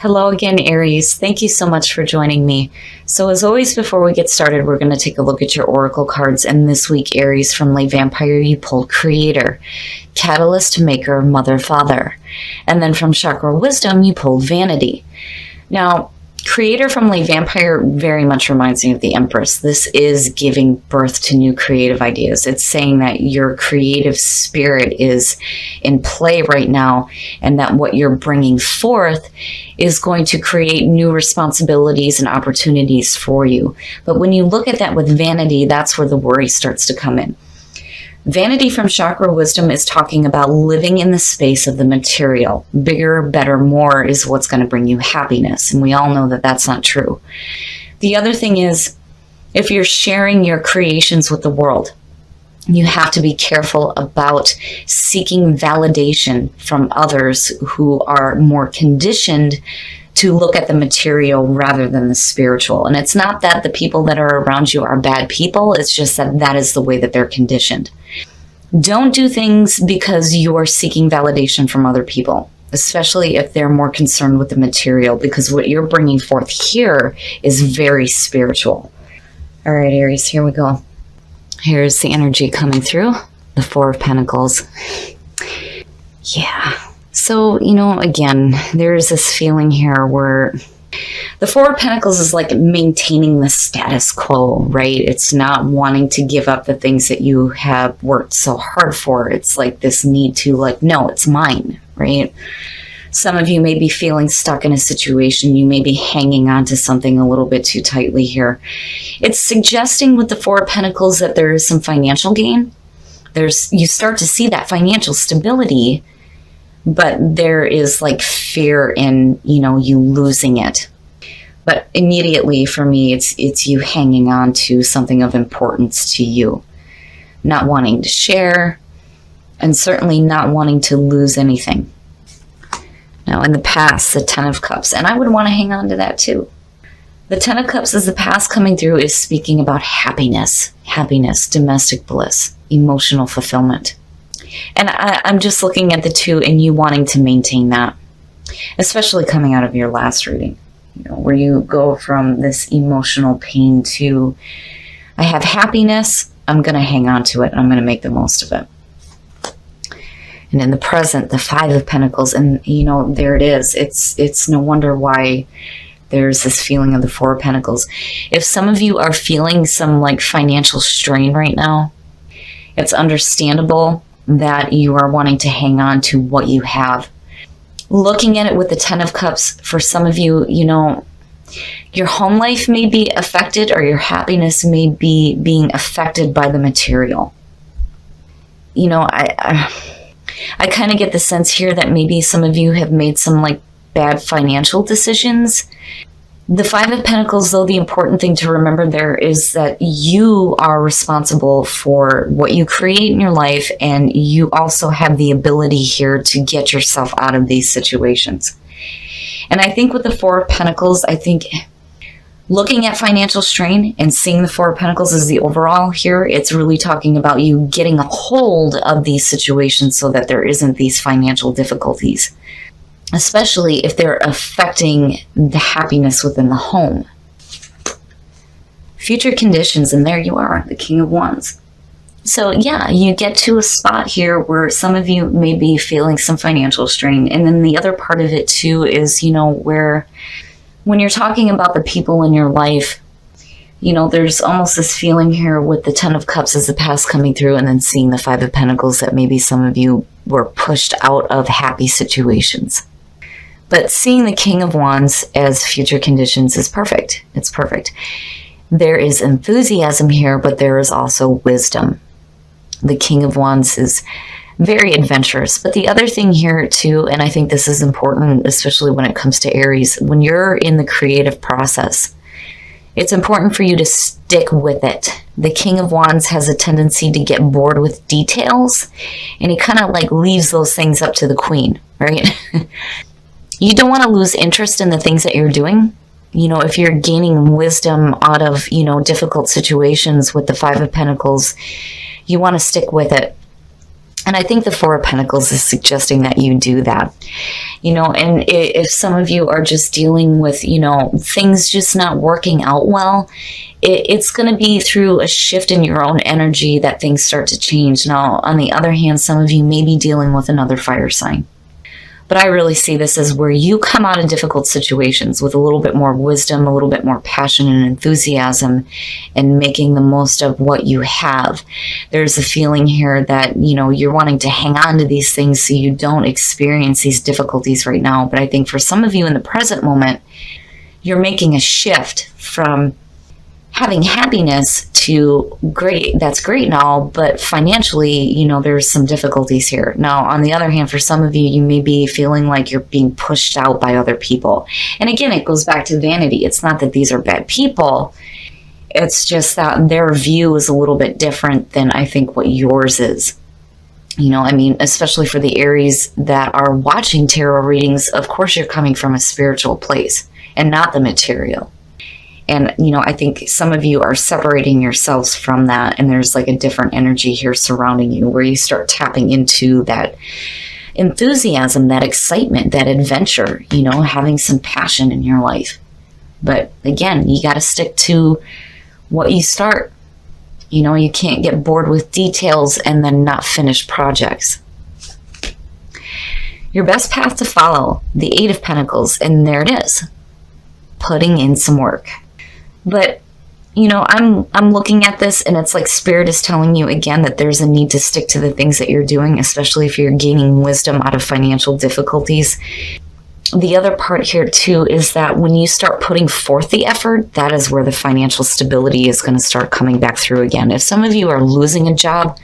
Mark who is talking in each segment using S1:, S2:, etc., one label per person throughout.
S1: Hello again, Aries. Thank you so much for joining me. So as always, before we get started, we're going to take a look at your oracle cards. And this week, Aries, from Lay Vampire, you pulled Creator, Catalyst, Maker, Mother, Father. And then from Chakra Wisdom, you pulled Vanity. Now, Creator from Lay Vampire very much reminds me of the Empress. This is giving birth to new creative ideas. It's saying that your creative spirit is in play right now, and that what you're bringing forth is going to create new responsibilities and opportunities for you. But when you look at that with Vanity, that's where the worry starts to come in. Vanity from Chakra Wisdom is talking about living in the space of the material. Bigger, better, more is what's going to bring you happiness. And we all know that that's not true. The other thing is, if you're sharing your creations with the world, you have to be careful about seeking validation from others who are more conditioned to look at the material rather than the spiritual. And it's not that the people that are around you are bad people. It's just that that is the way that they're conditioned. Don't do things because you are seeking validation from other people, especially if they're more concerned with the material, because what you're bringing forth here is very spiritual. All right, Aries, here we go. Here's the energy coming through. The Four of Pentacles. Yeah. So, again, there's this feeling here where the Four of Pentacles is like maintaining the status quo, right? It's not wanting to give up the things that you have worked so hard for. It's like this need to no, it's mine, right? Some of you may be feeling stuck in a situation. You may be hanging on to something a little bit too tightly here. It's suggesting with the Four of Pentacles that there is some financial gain. You start to see that financial stability, but there is fear in, you losing it. But immediately for me, it's you hanging on to something of importance to you, not wanting to share, and certainly not wanting to lose anything. Now, in the past, the Ten of Cups, and I would want to hang on to that too. The Ten of Cups is the past coming through, is speaking about happiness, domestic bliss, emotional fulfillment. And I'm just looking at the two and you wanting to maintain that, especially coming out of your last reading, where you go from this emotional pain to, I have happiness, I'm going to hang on to it, and I'm going to make the most of it. And in the present, the Five of Pentacles, and there it is. It's no wonder why there's this feeling of the Four of Pentacles. If some of you are feeling some financial strain right now, it's understandable that you are wanting to hang on to what you have. Looking at it with the Ten of Cups, for some of you, your home life may be affected, or your happiness may be being affected by the material. I kind of get the sense here that maybe some of you have made some bad financial decisions. The Five of Pentacles, though, the important thing to remember there is that you are responsible for what you create in your life, and you also have the ability here to get yourself out of these situations. And I think with the Four of Pentacles, I think looking at financial strain and seeing the Four of Pentacles as the overall here, it's really talking about you getting a hold of these situations so that there isn't these financial difficulties, especially if they're affecting the happiness within the home. Future conditions, and there you are, the King of Wands. So yeah, you get to a spot here where some of you may be feeling some financial strain. And then the other part of it too is, where when you're talking about the people in your life, there's almost this feeling here with the Ten of Cups as the past coming through, and then seeing the Five of Pentacles that maybe some of you were pushed out of happy situations. But seeing the King of Wands as future conditions is perfect. It's perfect. There is enthusiasm here, but there is also wisdom. The King of Wands is very adventurous. But the other thing here too, and I think this is important, especially when it comes to Aries, when you're in the creative process, it's important for you to stick with it. The King of Wands has a tendency to get bored with details, and he kind of leaves those things up to the Queen, right? You don't want to lose interest in the things that you're doing. If you're gaining wisdom out of, difficult situations with the Five of Pentacles, you want to stick with it. And I think the Four of Pentacles is suggesting that you do that, you know, and if some of you are just dealing with, you know, things just not working out well, it's going to be through a shift in your own energy that things start to change. Now, on the other hand, some of you may be dealing with another fire sign. But I really see this as where you come out of difficult situations with a little bit more wisdom, a little bit more passion and enthusiasm, and making the most of what you have. There's a feeling here that, you know, you're wanting to hang on to these things so you don't experience these difficulties right now. But I think for some of you in the present moment, you're making a shift from having happiness to great, that's great and all, but financially, you know, there's some difficulties here. Now, on the other hand, for some of you, you may be feeling like you're being pushed out by other people. And again, it goes back to vanity. It's not that these are bad people. It's just that their view is a little bit different than I think what yours is. You know, I mean, especially for the Aries that are watching tarot readings, of course, you're coming from a spiritual place and not the material. And, you know, I think some of you are separating yourselves from that. And there's like a different energy here surrounding you where you start tapping into that enthusiasm, that excitement, that adventure, you know, having some passion in your life. But again, you got to stick to what you start. You know, you can't get bored with details and then not finish projects. Your best path to follow, the Eight of Pentacles. And there it is, putting in some work. But, you know, I'm looking at this and it's like Spirit is telling you again that there's a need to stick to the things that you're doing, especially if you're gaining wisdom out of financial difficulties. The other part here too is that when you start putting forth the effort, that is where the financial stability is going to start coming back through again. If some of you are losing a job,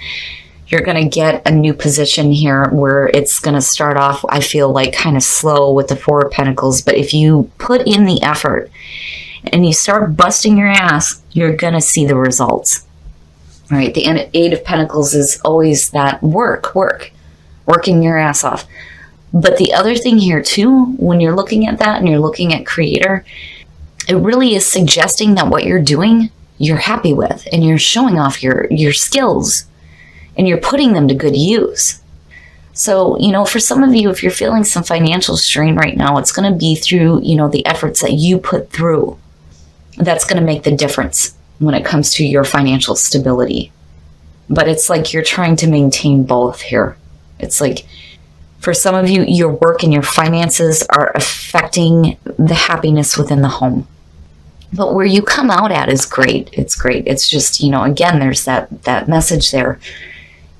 S1: you're going to get a new position here where it's going to start off, I feel like, kind of slow with the Four of Pentacles. But if you put in the effort and you start busting your ass, you're going to see the results. All right, the Eight of Pentacles is always that working your ass off. But the other thing here too, when you're looking at that and you're looking at Creator, it really is suggesting that what you're doing, you're happy with, and you're showing off your skills, and you're putting them to good use. So, you know, for some of you, if you're feeling some financial strain right now, it's going to be through, you know, the efforts that you put through. That's going to make the difference when it comes to your financial stability. But it's like you're trying to maintain both here. It's like for some of you, your work and your finances are affecting the happiness within the home. But where you come out at is great. It's great. It's just, you know, again, there's that message there.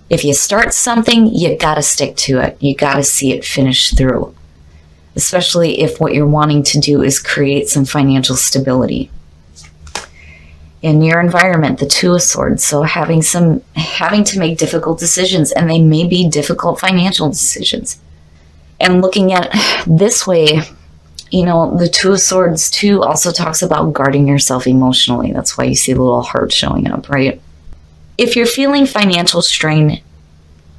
S1: If you start something, you got to stick to it. You got to see it finish through, especially if what you're wanting to do is create some financial stability. In your environment, the Two of Swords, so having to make difficult decisions, and they may be difficult financial decisions. And looking at this way, you know, the Two of Swords too also talks about guarding yourself emotionally. That's why you see the little heart showing up, right? If you're feeling financial strain,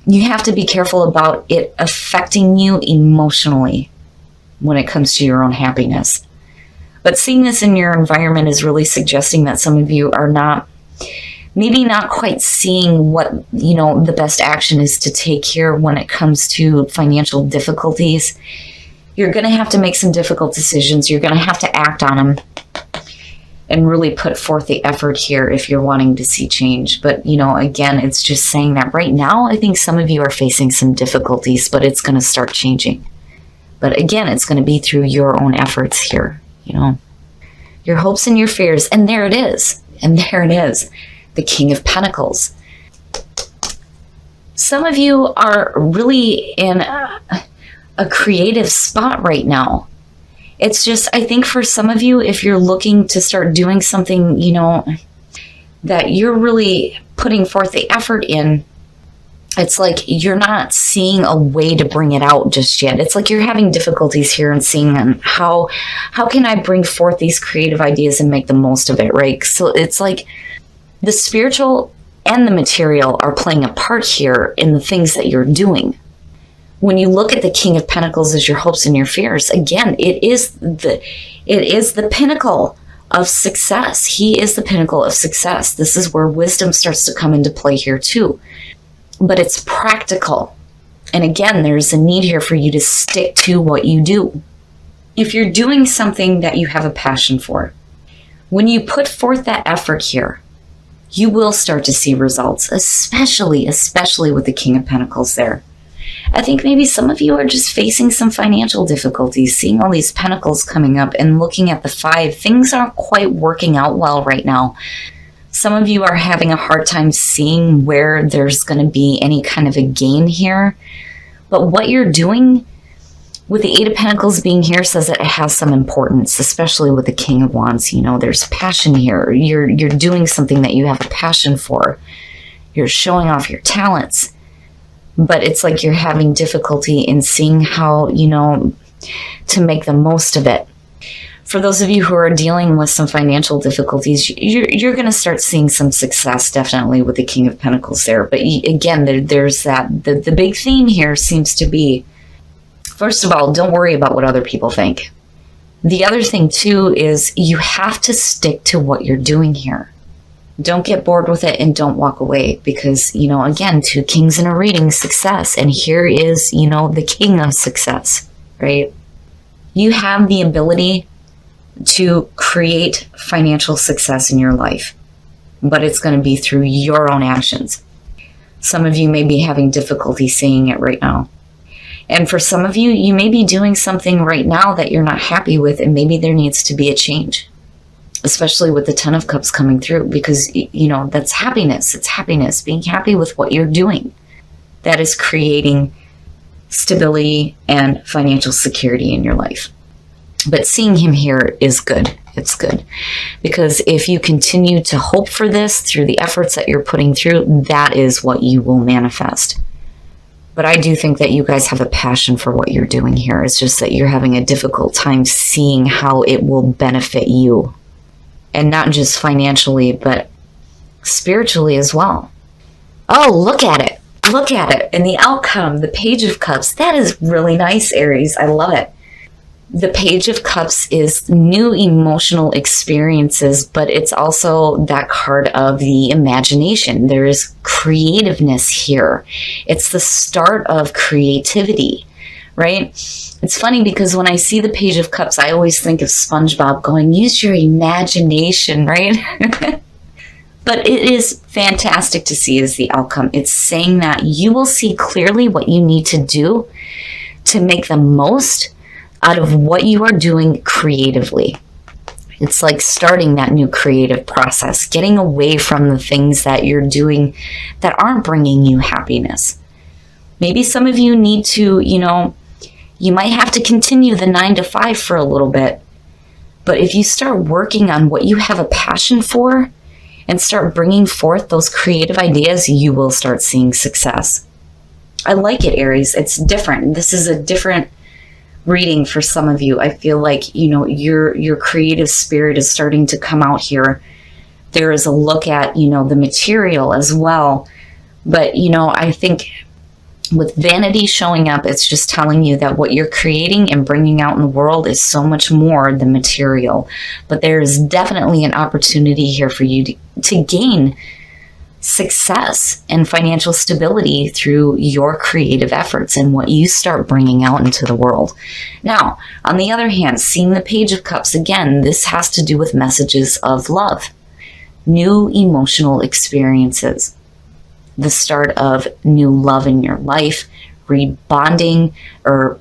S1: you have to be careful about it affecting you emotionally when it comes to your own happiness. But seeing this in your environment is really suggesting that some of you are maybe not quite seeing what, you know, the best action is to take here when it comes to financial difficulties. You're going to have to make some difficult decisions. You're going to have to act on them and really put forth the effort here if you're wanting to see change. But, you know, again, it's just saying that right now, I think some of you are facing some difficulties, but it's going to start changing. But again, it's going to be through your own efforts here. You know, your hopes and your fears. And there it is. And there it is. The King of Pentacles. Some of you are really in a creative spot right now. It's just, I think for some of you, if you're looking to start doing something, you know, that you're really putting forth the effort in, it's like you're not seeing a way to bring it out just yet. It's like you're having difficulties here and seeing how can I bring forth these creative ideas and make the most of it, right? So it's like the spiritual and the material are playing a part here in the things that you're doing. When you look at the King of Pentacles as your hopes and your fears, again, it is the pinnacle of success. He is the pinnacle of success. This is where wisdom starts to come into play here too. but it's practical. And again, there's a need here for you to stick to what you do. If you're doing something that you have a passion for, when you put forth that effort here, you will start to see results, especially with the King of Pentacles there. I think maybe some of you are just facing some financial difficulties, seeing all these pentacles coming up and looking at the 5. Things aren't quite working out well right now. Some of you are having a hard time seeing where there's going to be any kind of a gain here. But what you're doing with the 8 of Pentacles being here says that it has some importance, especially with the King of Wands. You know, there's passion here. You're doing something that you have a passion for. You're showing off your talents. But it's like you're having difficulty in seeing how, you know, to make the most of it. For those of you who are dealing with some financial difficulties, you're going to start seeing some success, definitely, with the King of Pentacles there. But again, there's that. The big theme here seems to be, first of all, don't worry about what other people think. The other thing, too, is you have to stick to what you're doing here. Don't get bored with it and don't walk away because, you know, again, 2 kings in a reading, success. And here is, you know, the king of success, right? You have the ability to create financial success in your life, but it's going to be through your own actions. Some of you may be having difficulty seeing it right now. And for some of you, you may be doing something right now that you're not happy with, and maybe there needs to be a change. Especially with the 10 of Cups coming through, because, you know, that's happiness. It's happiness, being happy with what you're doing. That is creating stability and financial security in your life. But seeing him here is good. It's good. Because if you continue to hope for this through the efforts that you're putting through, that is what you will manifest. But I do think that you guys have a passion for what you're doing here. It's just that you're having a difficult time seeing how it will benefit you. And not just financially, but spiritually as well. Oh, look at it. Look at it. And the outcome, the Page of Cups, that is really nice, Aries. I love it. The Page of Cups is new emotional experiences, but it's also that card of the imagination. There is creativeness here. It's the start of creativity, right? It's funny because when I see the Page of Cups, I always think of SpongeBob going, use your imagination, right? But it is fantastic to see as the outcome. It's saying that you will see clearly what you need to do to make the most out of what you are doing creatively. It's like starting that new creative process, getting away from the things that you're doing that aren't bringing you happiness. Maybe some of you need to, you know, you might have to continue the 9 to 5 for a little bit. But if you start working on what you have a passion for and start bringing forth those creative ideas, you will start seeing success. I like it, Aries. It's different. This is a different reading for some of you. I feel like, you know, your creative spirit is starting to come out here. There is a look at, you know, the material as well. But, you know, I think with vanity showing up, it's just telling you that what you're creating and bringing out in the world is so much more than material. But there is definitely an opportunity here for you to gain success and financial stability through your creative efforts and what you start bringing out into the world. Now, on the other hand, seeing the Page of Cups, again, this has to do with messages of love, new emotional experiences, the start of new love in your life, rebonding, or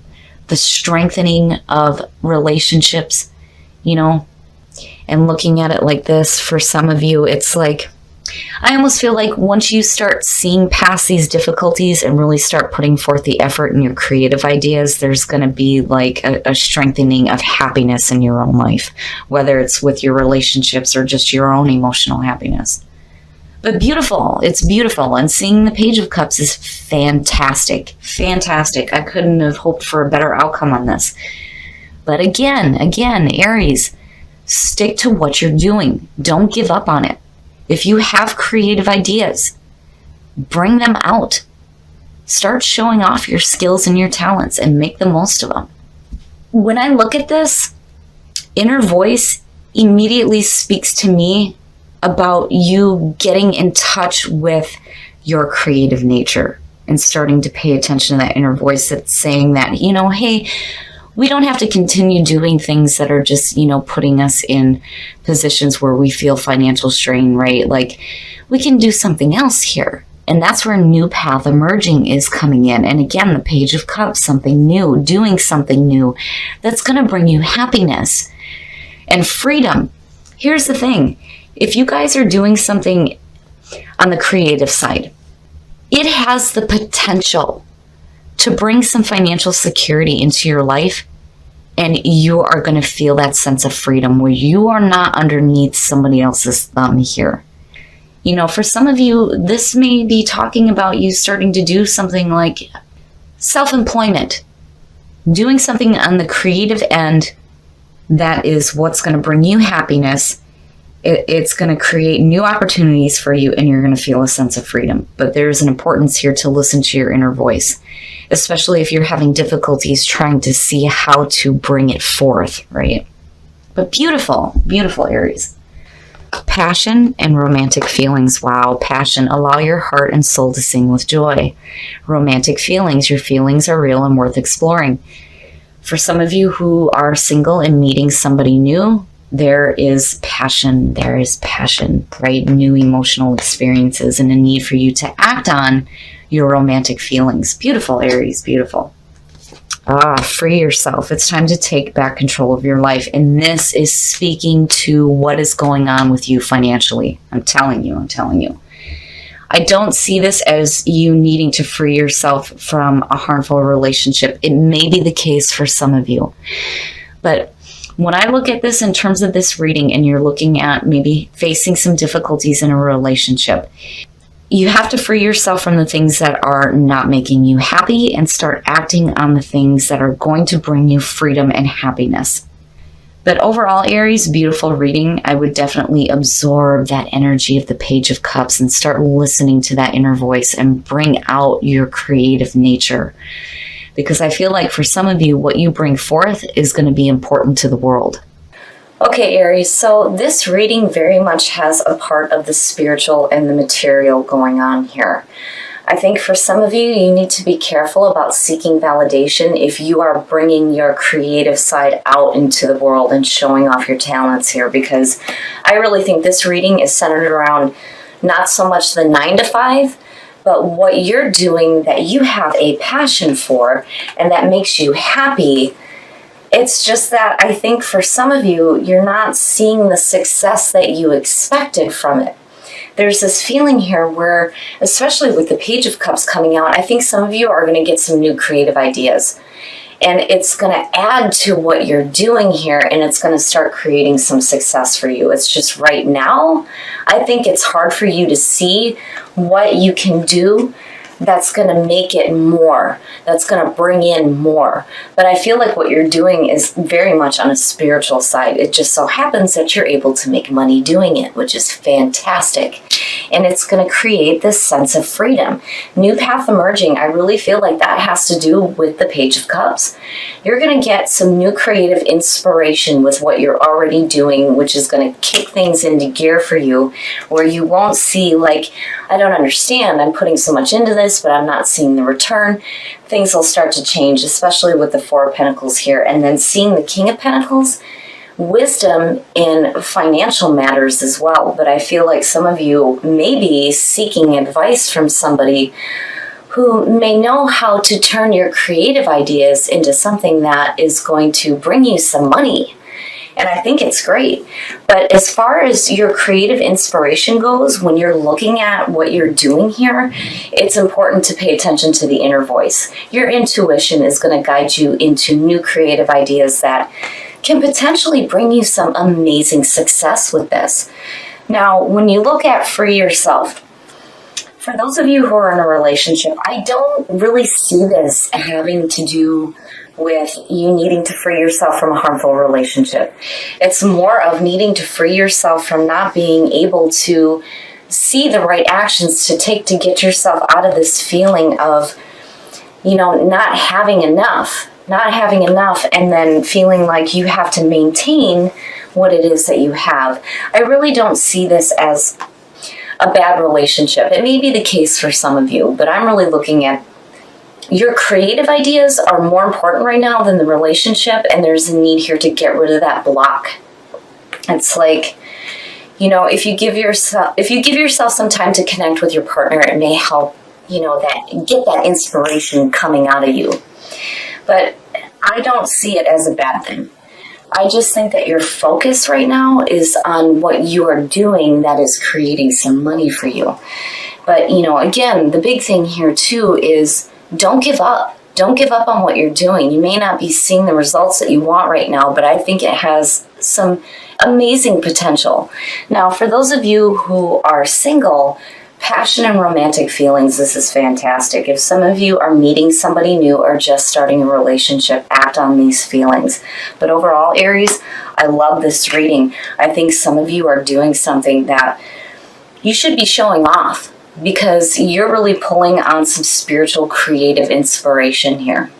S1: the strengthening of relationships, you know, and looking at it like this, for some of you, it's like, I almost feel like once you start seeing past these difficulties and really start putting forth the effort in your creative ideas, there's going to be like a strengthening of happiness in your own life, whether it's with your relationships or just your own emotional happiness. But beautiful. It's beautiful. And seeing the Page of Cups is fantastic. Fantastic. I couldn't have hoped for a better outcome on this. But again, Aries, stick to what you're doing. Don't give up on it. If you have creative ideas, bring them out. Start showing off your skills and your talents and make the most of them. When I look at this, inner voice immediately speaks to me about you getting in touch with your creative nature and starting to pay attention to that inner voice that's saying that, you know, hey, we don't have to continue doing things that are just, you know, putting us in positions where we feel financial strain, right? Like, we can do something else here. And that's where new path emerging is coming in. And again, the Page of Cups, something new, doing something new that's going to bring you happiness and freedom. Here's the thing. If you guys are doing something on the creative side, it has the potential to bring some financial security into your life, and you are going to feel that sense of freedom where you are not underneath somebody else's thumb here. You know, for some of you, this may be talking about you starting to do something like self-employment, doing something on the creative end that is what's going to bring you happiness. It's going to create new opportunities for you, and you're going to feel a sense of freedom. But there's an importance here to listen to your inner voice, especially if you're having difficulties trying to see how to bring it forth, right? But beautiful, beautiful Aries. Passion and romantic feelings. Wow, passion. Allow your heart and soul to sing with joy. Romantic feelings. Your feelings are real and worth exploring. For some of you who are single and meeting somebody new, there is passion. There is passion, right? New emotional experiences and a need for you to act on your romantic feelings. Beautiful, Aries. Beautiful. Free yourself. It's time to take back control of your life. And this is speaking to what is going on with you financially. I'm telling you. I don't see this as you needing to free yourself from a harmful relationship. It may be the case for some of you. But when I look at this in terms of this reading, and you're looking at maybe facing some difficulties in a relationship, you have to free yourself from the things that are not making you happy and start acting on the things that are going to bring you freedom and happiness. But overall, Aries, beautiful reading. I would definitely absorb that energy of the Page of Cups and start listening to that inner voice and bring out your creative nature. Because I feel like for some of you, what you bring forth is going to be important to the world. Okay, Aries, so this reading very much has a part of the spiritual and the material going on here. I think for some of you, you need to be careful about seeking validation if you are bringing your creative side out into the world and showing off your talents here, because I really think this reading is centered around not so much the 9 to 5, but what you're doing that you have a passion for and that makes you happy. It's just that I think for some of you, you're not seeing the success that you expected from it. There's this feeling here where, especially with the Page of Cups coming out, I think some of you are going to get some new creative ideas. And it's going to add to what you're doing here, and it's going to start creating some success for you. It's just right now, I think it's hard for you to see what you can do that's going to make it more, that's going to bring in more. But I feel like what you're doing is very much on a spiritual side. It just so happens that you're able to make money doing it, which is fantastic. And it's going to create this sense of freedom. New path emerging, I really feel like that has to do with the Page of Cups. You're going to get some new creative inspiration with what you're already doing, which is going to kick things into gear for you, where you won't see like, I don't understand, I'm putting so much into this, but I'm not seeing the return. Things will start to change, especially with the Four of Pentacles here. And then seeing the King of Pentacles, wisdom in financial matters as well. But I feel like some of you may be seeking advice from somebody who may know how to turn your creative ideas into something that is going to bring you some money. And I think it's great. But as far as your creative inspiration goes, when you're looking at what you're doing here, it's important to pay attention to the inner voice. Your intuition is going to guide you into new creative ideas that can potentially bring you some amazing success with this. Now, when you look at free yourself, for those of you who are in a relationship, I don't really see this having to do with you needing to free yourself from a harmful relationship. It's more of needing to free yourself from not being able to see the right actions to take to get yourself out of this feeling of, not having enough, and then feeling like you have to maintain what it is that you have. I really don't see this as a bad relationship. It may be the case for some of you, but I'm really looking at your creative ideas are more important right now than the relationship, and there's a need here to get rid of that block. It's like, you know, if you give yourself some time to connect with your partner, it may help, you know, that get that inspiration coming out of you. But I don't see it as a bad thing. I just think that your focus right now is on what you are doing that is creating some money for you. But, you know, again, the big thing here too is don't give up. Don't give up on what you're doing. You may not be seeing the results that you want right now, but I think it has some amazing potential. Now, for those of you who are single, passion and romantic feelings, this is fantastic. If some of you are meeting somebody new or just starting a relationship, act on these feelings. But overall, Aries, I love this reading. I think some of you are doing something that you should be showing off, because you're really pulling on some spiritual creative inspiration here.